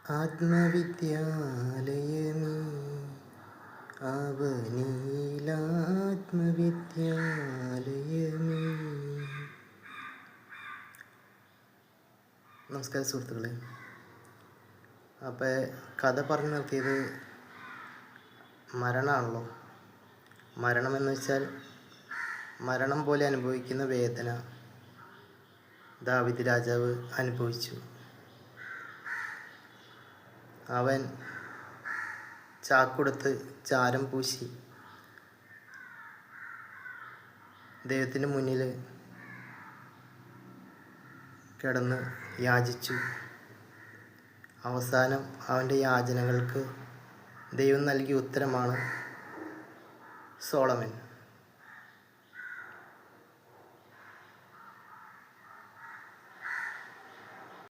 ആത്മവിദ്യാലയമേ അവനീലാത്മവിദ്യാലയമേ. നമസ്കാരം സുഹൃത്തുക്കളെ. അപ്പോൾ കഥ പറഞ്ഞു നിർത്തിയത് മരണമാണല്ലോ. മരണമെന്ന് വെച്ചാൽ മരണം പോലെ അനുഭവിക്കുന്ന വേദന ദാവീദ് രാജാവ് അനുഭവിച്ചു. അവൻ ചാക്കുടുത്ത് ചാരം പൂശി ദൈവത്തിന് മുന്നിൽ കിടന്ന് യാചിച്ചു. അവസാനം അവൻ്റെ യാചനകൾക്ക് ദൈവം നൽകിയ ഉത്തരമാണ് സോളമൻ.